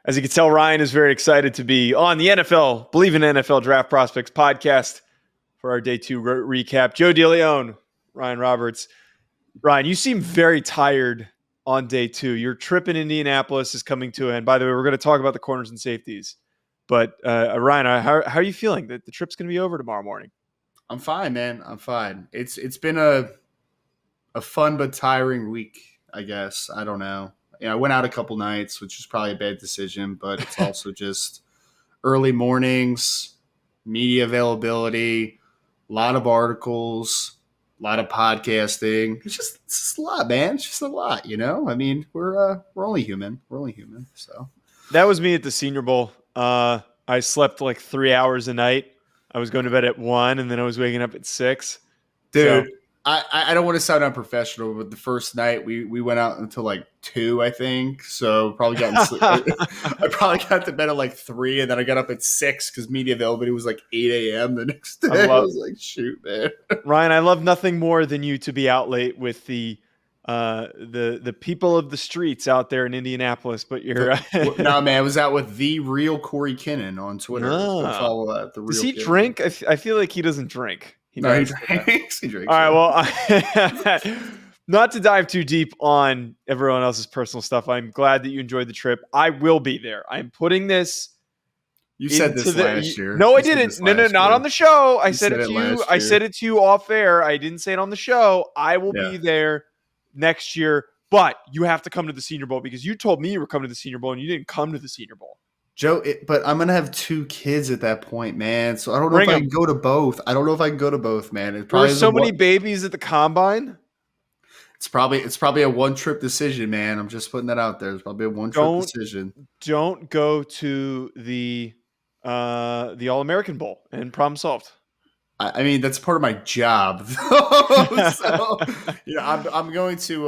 As you can tell, Ryan is very excited to be on the NFL, Believe in NFL Draft Prospects podcast for our day two recap. Joe DeLeone, Ryan Roberts. Ryan, you seem very tired on day two. Your trip in Indianapolis is coming to an end. By the way, we're going to talk about the corners and safeties. But Ryan, how are you feeling? The trip's going to be over tomorrow morning. I'm fine, man. I'm fine. It's been a fun but tiring week, I guess. I don't know. I went out a couple nights, which was probably a bad decision, but it's also just early mornings, media availability, a lot of articles, a lot of podcasting. It's just a lot, man. It's just a lot, I mean, we're only human. We're only human. So that was me at the Senior Bowl. I slept like 3 hours a night. I was going to bed at 1, and then I was waking up at 6. Dude. So, I don't want to sound unprofessional, but the first night we went out until like 2, I think. So probably I probably got to bed at like 3, and then I got up at 6 because media availability was like 8 a.m. the next day. I was like, shoot, man. Ryan, I love nothing more than you to be out late with the people of the streets out there in Indianapolis. But you're no, man. I was out with the real Corey Kinnan on Twitter. Follow that. The real Does he Kinnan. Drink? I feel like he doesn't drink. He drinks. He drinks. All right. Well, not to dive too deep on everyone else's personal stuff. I'm glad that you enjoyed the trip. I will be there. I'm putting this. You said this last year. No, I didn't. No, not on the show. I said it to you. I said it to you off air. I didn't say it on the show. I will be there next year. But you have to come to the Senior Bowl because you told me you were coming to the Senior Bowl and you didn't come to the Senior Bowl. But I'm going to have 2 kids at that point, man. So I don't know if I can go to both. Man. There's so many babies at the combine. It's probably a one-trip decision, man. I'm just putting that out there. It's probably a one-trip decision. Don't go to the All-American Bowl and problem solved. I mean, that's part of my job. So, I'm going to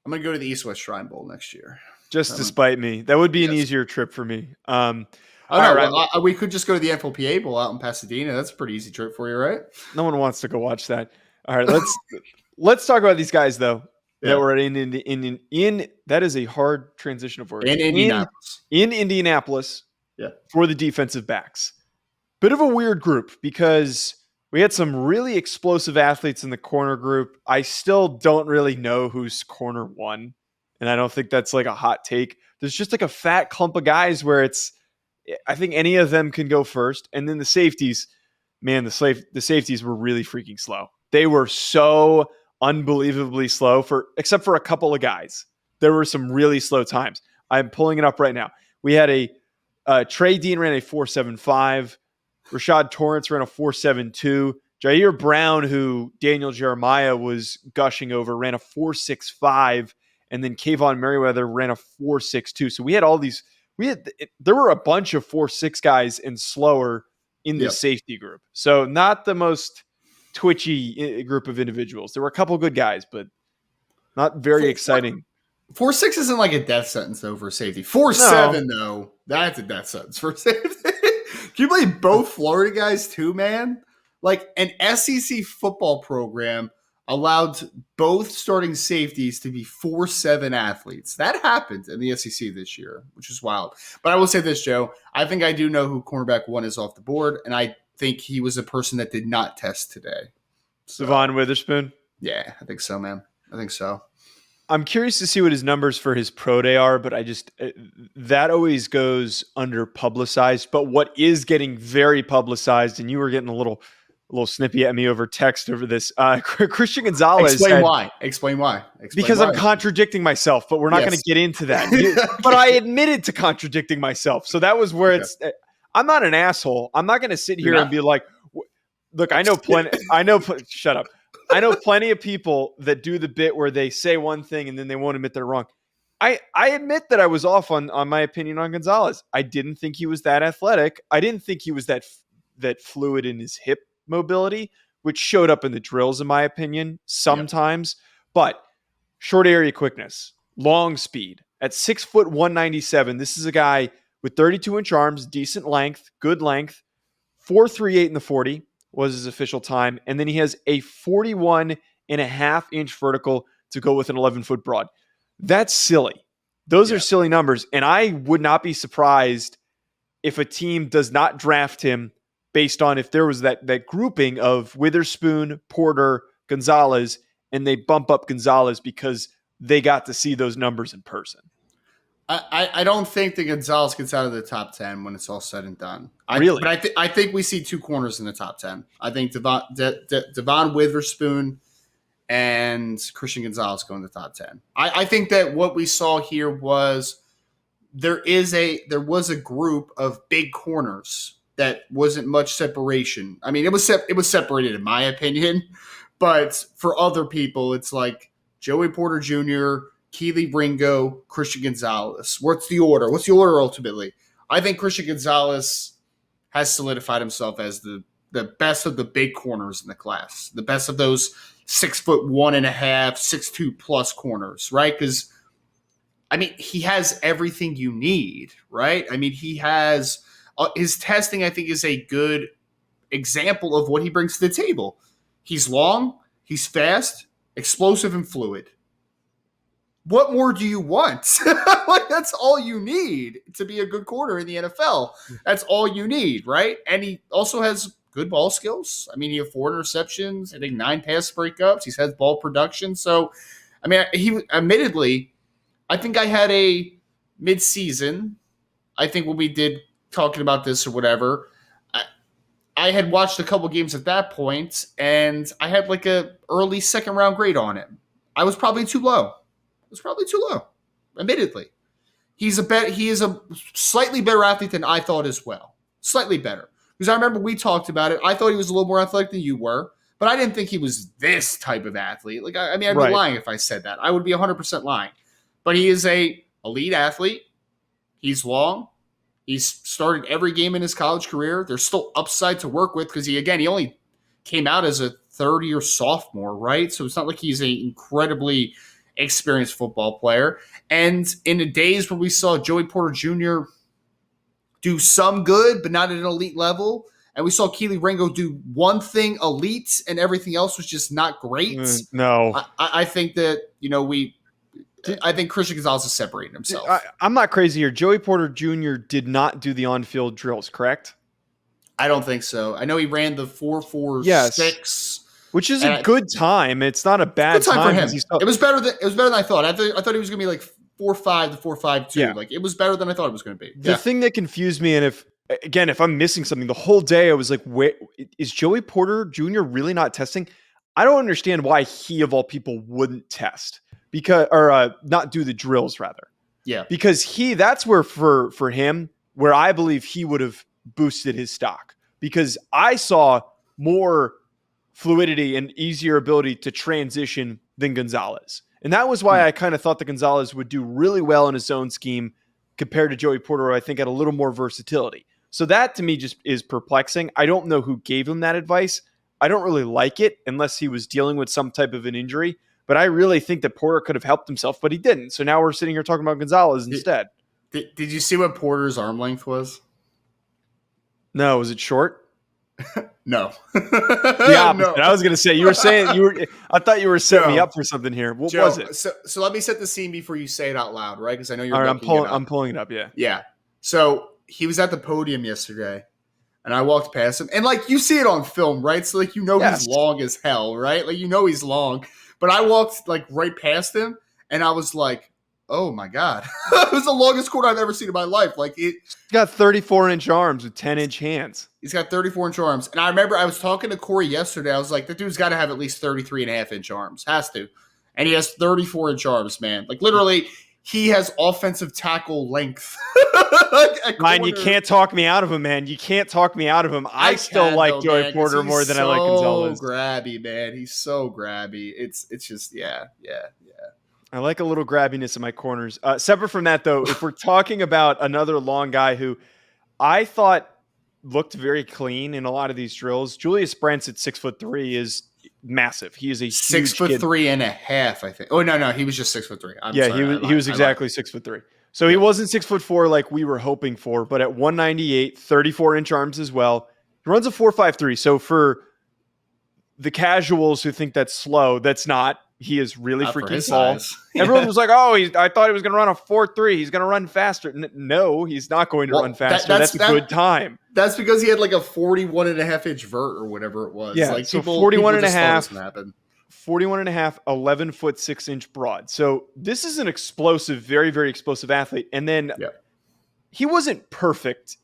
go to the East-West Shrine Bowl next year. Just to spite me. That would be an easier trip for me. We could just go to the NFLPA Bowl out in Pasadena. That's a pretty easy trip for you, right? No one wants to go watch that. All right, let's talk about these guys though. That were in that is a hard transition of words. In Indianapolis. In Indianapolis. Yeah. For the defensive backs. Bit of a weird group because we had some really explosive athletes in the corner group. I still don't really know who's corner 1. And I don't think that's like a hot take. There's just like a fat clump of guys where I think any of them can go first. And then the safeties, man, the safeties were really freaking slow. They were so unbelievably slow except for a couple of guys. There were some really slow times. I'm pulling it up right now. We had Trey Dean ran a 4.75. Rashad Torrance ran a 4.72. Jair Brown, who Daniel Jeremiah was gushing over, ran a 4.65. And then Kayvon Merriweather ran a 4.62. So we had all these. There were a bunch of 4.6 guys and slower in the safety group. So not the most twitchy group of individuals. There were a couple good guys, but not very exciting. 4.6 isn't like a death sentence though for safety. 4.7 though, that's a death sentence for safety. Can you believe both Florida guys too, man? Like an SEC football program allowed both starting safeties to be 4.7 athletes. That happened in the SEC this year, which is wild. But I will say this, Joe. I think I do know who cornerback 1 is off the board, and I think he was a person that did not test today. Devon Witherspoon? Yeah, I think so, man. I think so. I'm curious to see what his numbers for his pro day are, but that always goes under publicized. But what is getting very publicized, and you were getting a little snippy at me over text over this. Christian Gonzalez. Explain why. Because I'm contradicting myself, but we're not going to get into that. But I admitted to contradicting myself. So that was where I'm not an asshole. I'm not going to sit here and be like, look, I know plenty. Shut up. I know plenty of people that do the bit where they say one thing and then they won't admit they're wrong. I admit that I was off on my opinion on Gonzalez. I didn't think he was that athletic. I didn't think he was that fluid in his hip mobility, which showed up in the drills, in my opinion, sometimes. But short area quickness, long speed. At 6 foot 197, this is a guy with 32-inch arms, decent length, good length, 4.38 in the 40 was his official time. And then he has a 41.5-inch vertical to go with an 11-foot broad. That's silly. Those are silly numbers. And I would not be surprised if a team does not draft him based on if there was that grouping of Witherspoon, Porter, Gonzalez, and they bump up Gonzalez because they got to see those numbers in person. I don't think that Gonzalez gets out of the top 10 when it's all said and done. Really? But I think we see two corners in the top 10. I think Devon Witherspoon and Christian Gonzalez go in the top 10. I think that what we saw here was there was a group of big corners that wasn't much separation. I mean, it was separated in my opinion, but for other people, it's like Joey Porter Jr., Keely Ringo, Christian Gonzalez. What's the order? What's the order ultimately? I think Christian Gonzalez has solidified himself as the best of the big corners in the class, the best of those 6'1.5", 6'2" plus corners, right? Because I mean, he has everything you need, right? I mean, he has his testing. I think is a good example of what he brings to the table. He's long, he's fast, explosive, and fluid. What more do you want? Like, that's all you need to be a good corner in the NFL. That's all you need, right? And he also has good ball skills. I mean, he had 4 interceptions, I think 9 pass breakups. He's had ball production. So, I mean, he admittedly, I think I had a mid-season. I think when we did talking about this or whatever, I had watched a couple games at that point, and I had like a early second round grade on him. I was probably too low. Admittedly. He is a slightly better athlete than I thought as well. Slightly better. Because I remember we talked about it. I thought he was a little more athletic than you were, but I didn't think he was this type of athlete. Like, I mean, I'd be lying if I said that. I would be 100% lying. But he is a elite athlete. He's long. He's started every game in his college career. There's still upside to work with because he only came out as a third-year sophomore, right? So it's not like he's an incredibly experienced football player. And in the days when we saw Joey Porter Jr. do some good, but not at an elite level, and we saw Keely Ringo do one thing elite and everything else was just not great. No. I think that, I think Christian Gonzalez is separating himself. I'm not crazy here. Joey Porter Jr. did not do the on-field drills, correct? I don't think so. I know he ran the 4.46. Yes. Which is a good time. It's not a bad time for him. It was better than I thought. I thought he was going to be like 4.5 to 4.52. Yeah. Like, it was better than I thought it was going to be. The thing that confused me, and if I'm missing something, the whole day I was like, wait, is Joey Porter Jr. really not testing? I don't understand why he of all people wouldn't test or not do the drills rather. Yeah. Because that's where for him, where I believe he would have boosted his stock, because I saw more fluidity and easier ability to transition than Gonzalez. And that was why I kind of thought that Gonzalez would do really well in his zone scheme compared to Joey Porter, who I think had a little more versatility. So that to me just is perplexing. I don't know who gave him that advice. I don't really like it unless he was dealing with some type of an injury. But I really think that Porter could have helped himself, but he didn't. So now we're sitting here talking about Gonzalez instead. Did you see what Porter's arm length was? No, was it short? No. The opposite. No. I was going to say, I thought you were setting me up for something here. What was it? So let me set the scene before you say it out loud, right? Because I know you're all right, I'm pulling it up, yeah. Yeah. So he was at the podium yesterday, and I walked past him. And, like, you see it on film, right? So, like, he's long as hell, right? Like, he's long. But I walked, like, right past him, and I was like, oh, my God. It was the longest corner I've ever seen in my life. Like, he's got 34-inch arms with 10-inch hands. He's got 34-inch arms. And I remember I was talking to Corey yesterday. I was like, that dude's got to have at least 33.5-inch arms. Has to. And he has 34-inch arms, man. Like, literally, he has offensive tackle length. Ryan, you can't talk me out of him, man. You can't talk me out of him. I still like Joey Porter more than I like Gonzalez. He's so grabby, man. He's so grabby. It's just, yeah. I like a little grabbiness in my corners. Separate from that, though, if we're talking about another long guy who I thought looked very clean in a lot of these drills, Julius Brents at 6'3" is massive. He is a 6'3.5", I think. Oh no, he was just 6'3". He was exactly 6'3". So he wasn't 6'4" like we were hoping for, but at 198, 34-inch arms as well. He runs a 4.53. So for the casuals who think that's slow, that's not. He is really Not for freaking his tall. size. Everyone was like, "Oh, I thought he was going to run a 4.3. He's going to run faster." No, he's not going to run faster. That's a good time. That's because he had like a 41.5-inch vert or whatever it was. Yeah, Like so people 41 and a just thought half. this would happen. 41 and a half, 11 foot 6-inch broad. So this is an explosive, very, very explosive athlete. And then he wasn't perfect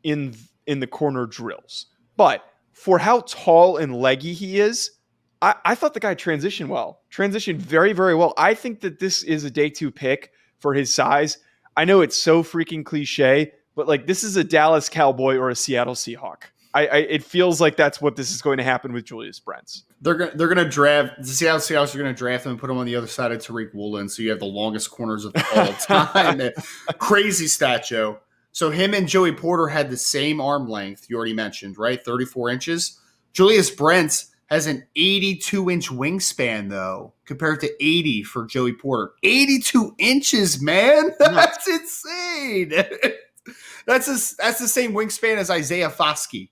in the corner drills, but for how tall and leggy he is, I thought the guy transitioned very, very well. I think that this is a day 2 pick for his size. I know it's so freaking cliche, but like this is a Dallas Cowboy or a Seattle Seahawk. It feels like that's what this is going to happen with Julius Brents. They're gonna draft the Seattle Seahawks are gonna draft him and put him on the other side of Tariq Woolen, so you have the longest corners of all time. Crazy stat, Joe. So him and Joey Porter had the same arm length. You already mentioned, right? 34 inches. Julius Brents has an 82-inch wingspan, though, compared to 80 for Joey Porter. 82 inches, man. That's insane. That's the same wingspan as Isaiah Foskey.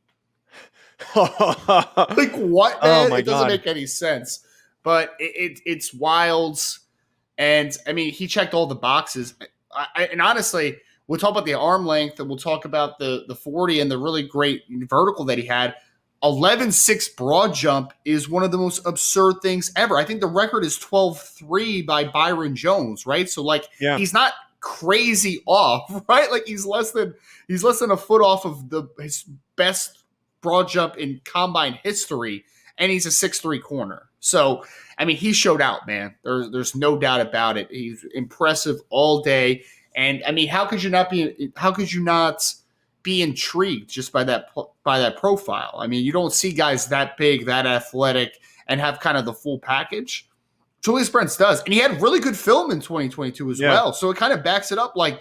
Like what, man? It doesn't make any sense. But it's wild. And I mean, he checked all the boxes. And honestly, we'll talk about the arm length, and we'll talk about the 40 and the really great vertical that he had. 11.6 broad jump is one of the most absurd things ever. I think the record is 12.3 by Byron Jones, right? So like he's not crazy off, right? Like he's less than a foot off of his best broad jump in combine history, and he's a 6'3" corner. So I mean, he showed out, man. There's no doubt about it. He's impressive all day. And I mean, how could you not be intrigued just by that profile? I mean, you don't see guys that big, that athletic, and have kind of the full package. Julius Brents does, and he had really good film in 2022 as well. So it kind of backs it up. Like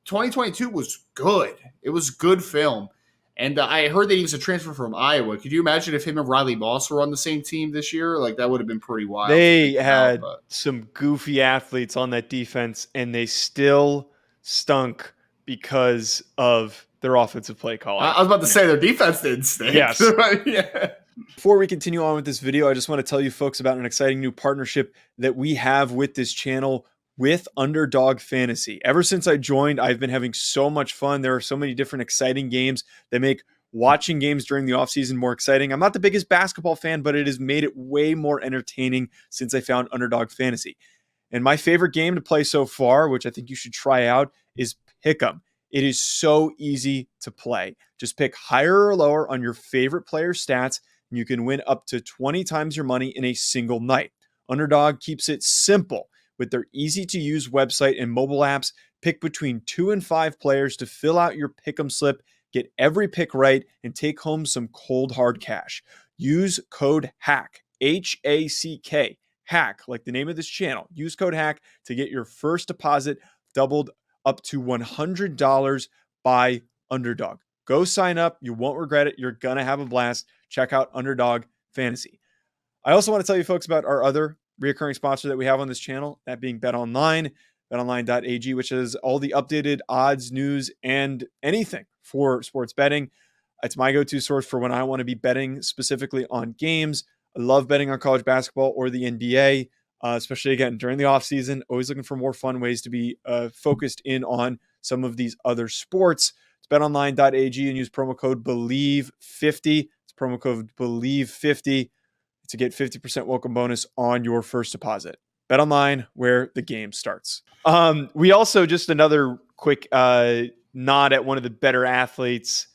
2022 was good. It was good film. And I heard that he was a transfer from Iowa. Could you imagine if him and Riley Moss were on the same team this year? Like, that would have been pretty wild. They had some goofy athletes on that defense, and they still stunk because of their offensive play calling. I was about to say their defense didn't stink. Yes. Yeah. Before we continue on with this video, I just want to tell you folks about an exciting new partnership that we have with this channel with Underdog Fantasy. Ever since I joined, I've been having so much fun. There are so many different exciting games that make watching games during the offseason more exciting. I'm not the biggest basketball fan, but it has made it way more entertaining since I found Underdog Fantasy. And my favorite game to play so far, which I think you should try out, is Pick'em. It is so easy to play. Just pick higher or lower on your favorite player's stats, and you can win up to 20 times your money in a single night. Underdog keeps it simple. With their easy-to-use website and mobile apps, pick between 2 and 5 players to fill out your pick'em slip, get every pick right, and take home some cold, hard cash. Use code HACK, H-A-C-K, HACK, like the name of this channel. Use code HACK to get your first deposit doubled up to $100 by Underdog. Go sign up. You won't regret it. You're going to have a blast. Check out Underdog Fantasy. I also want to tell you folks about our other recurring sponsor that we have on this channel, that being BetOnline, betonline.ag, which has all the updated odds, news, and anything for sports betting. It's my go-to source for when I want to be betting specifically on games. I love betting on college basketball or the NBA, especially, again, during the offseason. Always looking for more fun ways to be focused in on some of these other sports. It's betonline.ag and use promo code BELIEVE50. It's promo code BELIEVE50. To get 50% welcome bonus on your first deposit. BetOnline, where the game starts. We also, just another quick nod at one of the better athletes,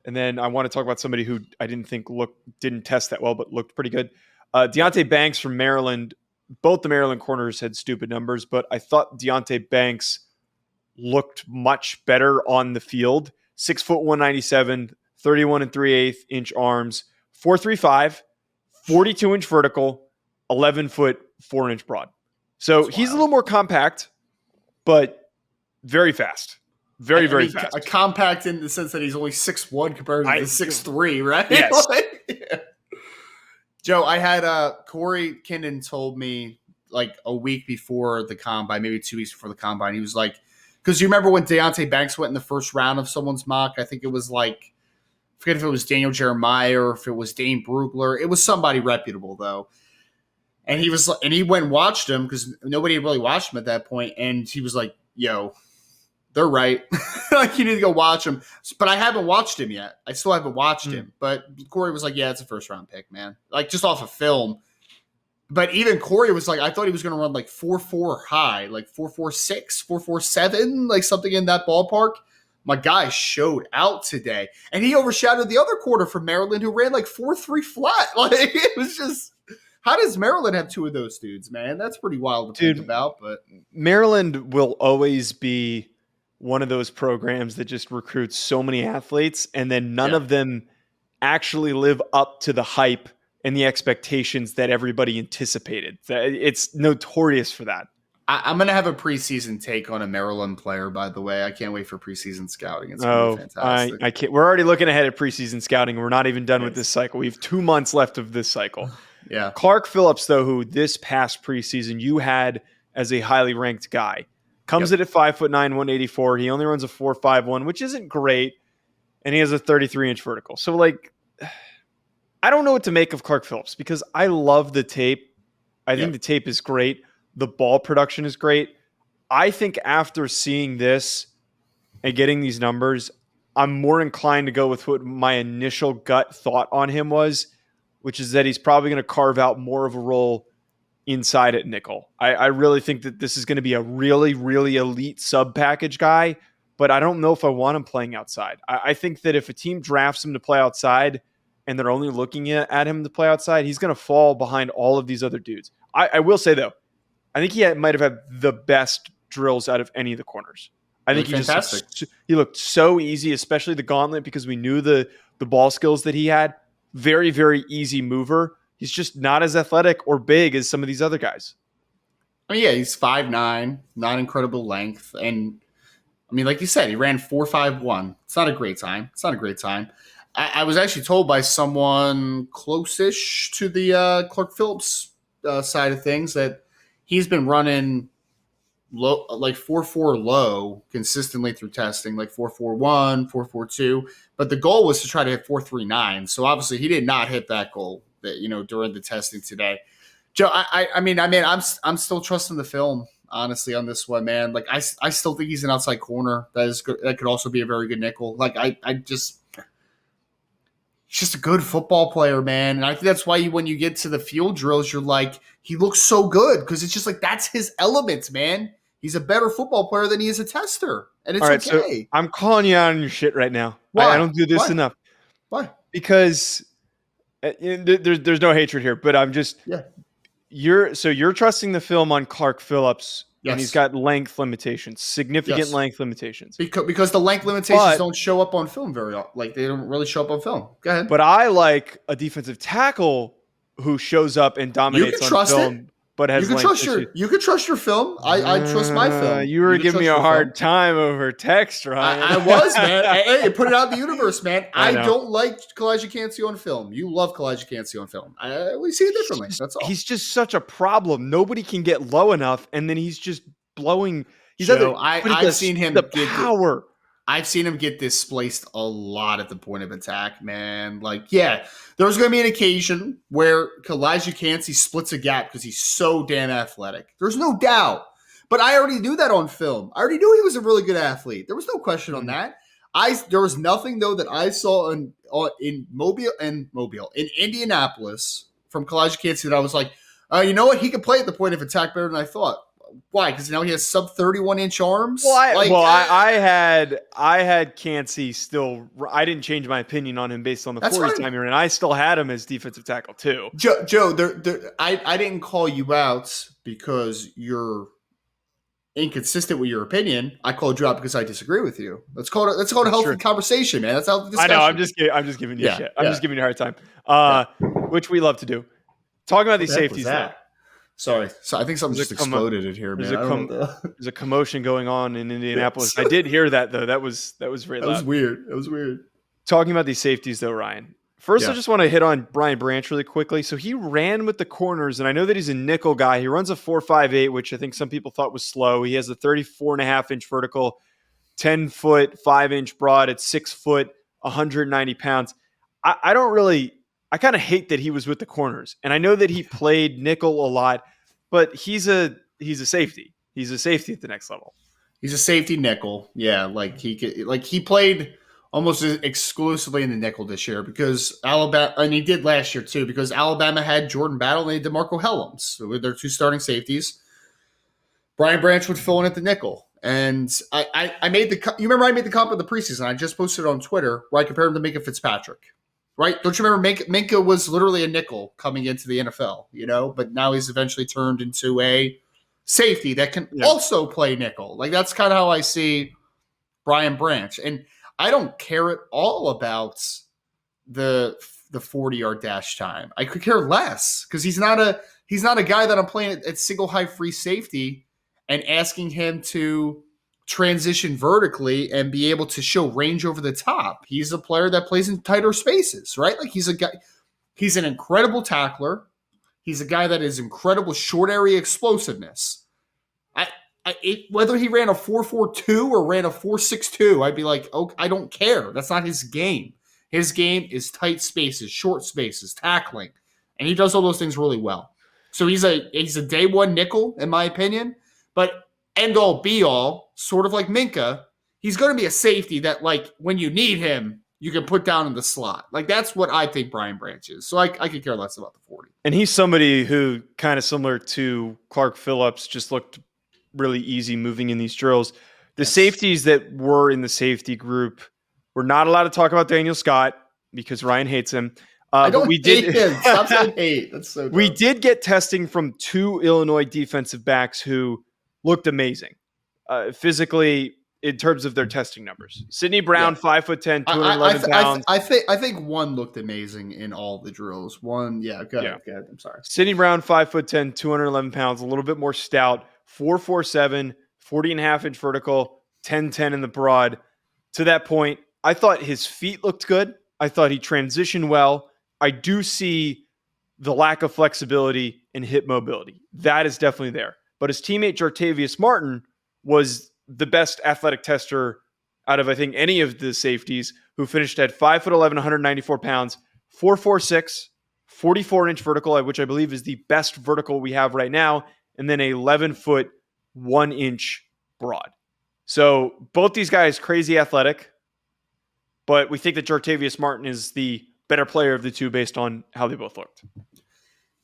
and then I want to talk about somebody who I didn't test that well, but looked pretty good. Deonte Banks from Maryland. Both the Maryland corners had stupid numbers, but I thought Deonte Banks looked much better on the field. 6 foot 197, 31 and 3/8 inch arms, 4.35. 42-inch vertical, 11 foot 4-inch broad. So he's a little more compact, but very fast. Very fast. A compact in the sense that he's only 6'1" compared to the 6'3", right? Yes. Joe, I had Corey Kindon told me like a week before the combine, maybe 2 weeks before the combine. He was like, because you remember when Deonte Banks went in the first round of someone's mock? I think it was like, I forget if it was Daniel Jeremiah or if it was Dane Brugler. It was somebody reputable, though. And he went and watched him because nobody had really watched him at that point. And he was like, yo, they're right. Like, you need to go watch him. But I haven't watched him yet. I still haven't watched him. But Corey was like, yeah, it's a first round pick, man. Like, just off of film. But even Corey was like, I thought he was going to run like 4.4 high, like 4.46, 4.47, like something in that ballpark. My guy showed out today. And he overshadowed the other quarter from Maryland who ran like 4.3 flat. Like, it was just, how does Maryland have two of those dudes, man? That's pretty wild to think about. But Maryland will always be one of those programs that just recruits so many athletes, and then none of them actually live up to the hype and the expectations that everybody anticipated. It's notorious for that. I'm going to have a preseason take on a Maryland player, by the way. I can't wait for preseason scouting. It's going to be fantastic. I can't. We're already looking ahead at preseason scouting. We're not even done with this cycle. We have 2 months left of this cycle. Yeah. Clark Phillips, though, who this past preseason you had as a highly ranked guy, comes in at 5'9", 184. He only runs a 4.51, which isn't great, and he has a 33-inch vertical. So, like, I don't know what to make of Clark Phillips because I love the tape. I think the tape is great. The ball production is great. I think after seeing this and getting these numbers, I'm more inclined to go with what my initial gut thought on him was, which is that he's probably going to carve out more of a role inside at nickel. I really think that this is going to be a really, really elite sub-package guy, but I don't know if I want him playing outside. I think that if a team drafts him to play outside and they're only looking at him to play outside, he's going to fall behind all of these other dudes. I will say, though, I think he might have had the best drills out of any of the corners. I think he looked so easy, especially the gauntlet, because we knew the ball skills that he had. Very, very easy mover. He's just not as athletic or big as some of these other guys. I mean, yeah, he's 5'9", not incredible length. And, I mean, like you said, he ran 4.51. It's not a great time. I was actually told by someone close-ish to the Clark Phillips side of things that he's been running low, like 4.4 low consistently through testing, like 4.41, 4.42. But the goal was to try to hit 4.39. So obviously he did not hit that goal during the testing today. Joe, I mean, I'm still trusting the film, honestly, on this one, man. Like I still think he's an outside corner that is good. That could also be a very good nickel. Like he's just a good football player, man. And I think that's why when you get to the field drills, you're like, he looks so good because it's just like that's his element, man. He's a better football player than he is a tester. And it's okay. So I'm calling you out on your shit right now. Why? I don't do this enough. Why? Because there's no hatred here, but I'm just you're trusting the film on Clark Phillips. Yes. And he's got length limitations, significant length limitations. Because the length limitations don't show up on film very often. Like, they don't really show up on film. Go ahead. But I like a defensive tackle who shows up and dominates on film, but has length issues. You can trust your film. I trust my film. You were giving me a hard time over text, Ryan. I was, man. Hey, put it out in the universe, man. I don't like Kalijah Cansey on film. You love Kalijah Cansey on film. We see it differently. That's all. He's just such a problem. Nobody can get low enough, and then he's just blowing. I've seen him the power. I've seen him get displaced a lot at the point of attack, man. Like, yeah, there's going to be an occasion where Kalijah Cansey splits a gap because he's so damn athletic. There's no doubt. But I already knew that on film. I already knew he was a really good athlete. There was no question on that. There was nothing, though, that I saw in Indianapolis from Kalijah Cansey that I was like, you know what? He could play at the point of attack better than I thought. Why? Because now he has sub 31-inch arms. I had Cansey still. I didn't change my opinion on him based on the 40 time he ran. I still had him as defensive tackle too. Joe, I didn't call you out because you're inconsistent with your opinion. I called you out because I disagree with you. Let's call it a healthy conversation, man. That's how the discussion. I know. I'm just giving you shit. I'm just giving you a hard time. Which we love to do. Talking about these safeties though. Sorry. So I think something just exploded in here, man. There's a commotion going on in Indianapolis. I did hear that though. That was very loud. That was weird. Talking about these safeties though, Ryan. First, I just want to hit on Brian Branch really quickly. So he ran with the corners, and I know that he's a nickel guy. He runs a 4.58, which I think some people thought was slow. He has a 34.5-inch vertical, 10-foot, 5-inch broad at 6 foot, 190 pounds. I don't really I kind of hate that he was with the corners. And I know that he played nickel a lot, but he's a safety. He's a safety at the next level. He's a safety nickel. Yeah, he played almost exclusively in the nickel this year because Alabama, and he did last year too, because Alabama had Jordan Battle and they had DeMarco Hellams with their 2 starting safeties. Brian Branch would fill in at the nickel. And I made you remember I made the comp of the preseason. I just posted it on Twitter where I compared him to Minkah Fitzpatrick. Right? Don't you remember Minkah was literally a nickel coming into the NFL, but now he's eventually turned into a safety that can also play nickel. Like, that's kind of how I see Brian Branch. And I don't care at all about the 40-yard dash time. I could care less because he's not a guy that I'm playing at single high free safety and asking him to transition vertically and be able to show range over the top. He's a player that plays in tighter spaces, right? Like, he's an incredible tackler. He's a guy that is incredible short area explosiveness. Whether he ran a 4.42 or ran a 4.62, I'd be like, oh, I don't care. That's not his game. His game is tight spaces, short spaces, tackling, and he does all those things really well. So he's a day one nickel, in my opinion, but end all be all, sort of like Minkah, he's going to be a safety that, like, when you need him, you can put down in the slot. Like, that's what I think Brian Branch is. So I could care less about the 40. And he's somebody who, kind of similar to Clark Phillips, just looked really easy moving in these drills. The safeties that were in the safety group were not allowed to talk about Daniel Scott because Ryan hates him. I don't hate him. Stop saying hate. That's so dumb. We did get testing from 2 Illinois defensive backs who looked amazing physically in terms of their testing numbers. Sidney Brown, 5'10", 211 pounds. I think one looked amazing in all the drills. One, go ahead. I'm sorry. Sidney Brown, 5'10", 211 pounds, a little bit more stout, 4.47, 40.5-inch vertical, 10.10 in the broad. To that point, I thought his feet looked good. I thought he transitioned well. I do see the lack of flexibility and hip mobility. That is definitely there. But his teammate Jartavius Martin was the best athletic tester out of, I think, any of the safeties, who finished at 5'11", 194 pounds, 4.46, 44-inch vertical, which I believe is the best vertical we have right now, and then 11-foot, 1-inch broad. So both these guys, crazy athletic, but we think that Jartavius Martin is the better player of the two based on how they both looked.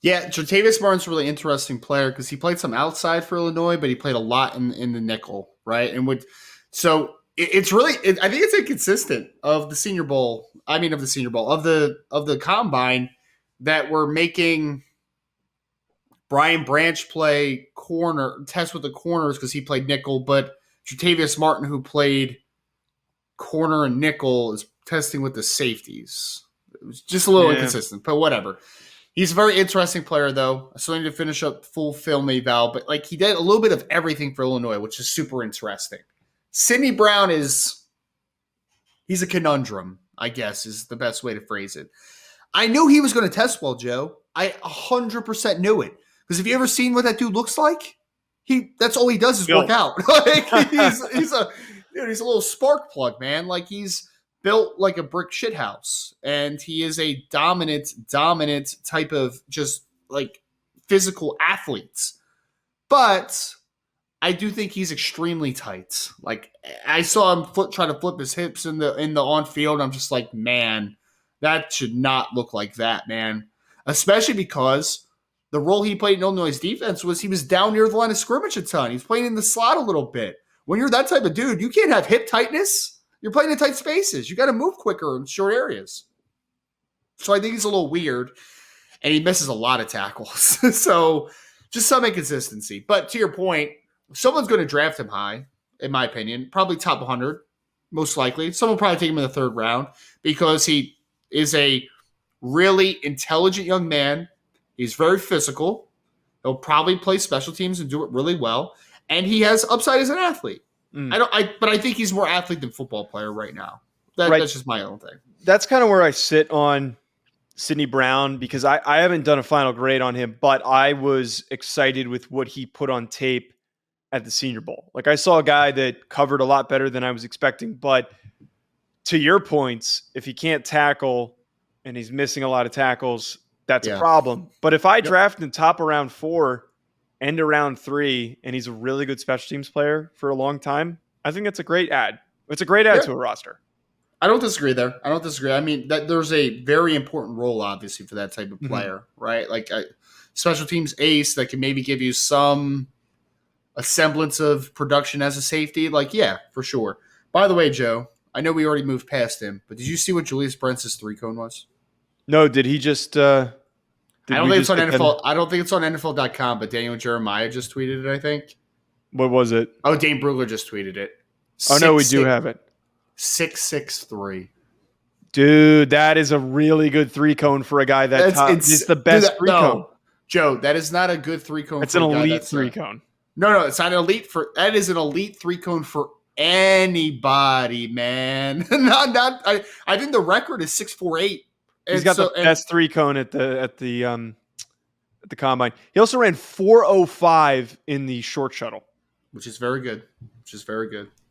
Yeah, Jartavius Martin's a really interesting player because he played some outside for Illinois, but he played a lot in the nickel, right? And it's really, I think it's inconsistent of the Senior Bowl. I mean, of the Combine, that we're making Brian Branch play test with the corners because he played nickel, but Jartavius Martin, who played corner and nickel, is testing with the safeties. It was just a little inconsistent, but whatever. He's a very interesting player, though. I still need to finish up full film eval, but like, he did a little bit of everything for Illinois, which is super interesting. Sidney Brown he's a conundrum, I guess, is the best way to phrase it. I knew he was going to test well, Joe. I 100% knew it. Because have you ever seen what that dude looks like? That's all he does is work out. Like, he's a little spark plug, man. Like, he's built like a brick shithouse, and he is a dominant type of just like physical athletes. But I do think he's extremely tight. Like, I saw him try to flip his hips in the on field. I'm just like, man, that should not look like that, man. Especially because the role he played in Illinois' defense was he was down near the line of scrimmage a ton. He's playing in the slot a little bit. When you're that type of dude, you can't have hip tightness. You're playing in tight spaces. You got to move quicker in short areas. So I think he's a little weird, and he misses a lot of tackles. So just some inconsistency. But to your point, someone's going to draft him high, in my opinion, probably top 100, most likely. Someone will probably take him in the 3rd round because he is a really intelligent young man. He's very physical. He'll probably play special teams and do it really well. And he has upside as an athlete. But I think he's more athlete than football player right now. That's just my own thing. That's kind of where I sit on Sidney Brown, because I haven't done a final grade on him, but I was excited with what he put on tape at the Senior Bowl. Like, I saw a guy that covered a lot better than I was expecting. But to your points, if he can't tackle, and he's missing a lot of tackles, that's a Yeah. problem. But if I Yep. draft in top of round 4, end of round 3, and he's a really good special teams player for a long time, I think that's a great add. It's a great add to a roster. I don't disagree there. I don't disagree. I mean, that there's a very important role, obviously, for that type of player, right? Like a special teams ace that can maybe give you a semblance of production as a safety. Like, yeah, for sure. By the way, Joe, I know we already moved past him, but did you see what Julius Brents' 3-cone was? No, did he just? I don't think it's on NFL. I don't think it's on NFL.com, but Daniel Jeremiah just tweeted it, I think. What was it? Oh, Dane Brugler just tweeted it. Oh, no, we do have it. 6'6" Dude, that is a really good 3-cone for a guy it's the best 3-cone. No, Joe, that is not a good 3-cone. It's an elite 3-cone. No, it's not elite that is an elite 3-cone for anybody, man. I think the record is 6'4'8". He's got the best 3-cone at the combine. He also ran 4.05 in the short shuttle, which is very good.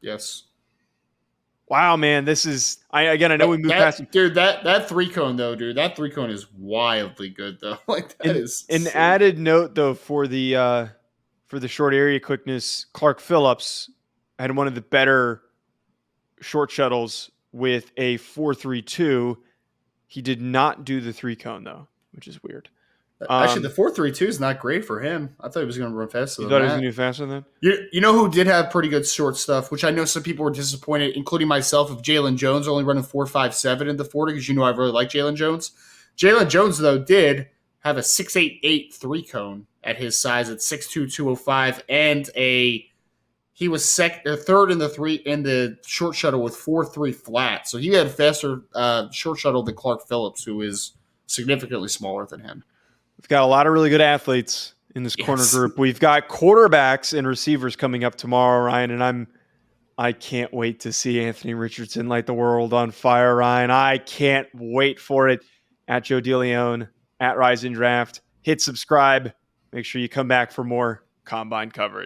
Yes. Wow, man, this is I know we moved past him. Dude, that 3-cone though, dude, that 3-cone is wildly good though. Like that is an added note though for the short area quickness. Clark Phillips had one of the better short shuttles with a 4.32. He did not do the 3-cone though, which is weird. Actually, the 4.32 is not great for him. I thought he was going to run faster than that. You thought he was going to do faster than that? You know who did have pretty good short stuff, which I know some people were disappointed, including myself, of Jalen Jones only running 4.57 in the 40, because you know I really like Jalen Jones. Jalen Jones, though, did have a 6.88 3-cone at his size at 6'2", 205, and he was third in the short shuttle with 4.3 flat. So he had a faster short shuttle than Clark Phillips, who is significantly smaller than him. We've got a lot of really good athletes in this corner group. We've got quarterbacks and receivers coming up tomorrow, Ryan, and I can't wait to see Anthony Richardson light the world on fire, Ryan. I can't wait for it. At Joe DeLeone, at Rise and Draft. Hit subscribe. Make sure you come back for more Combine coverage.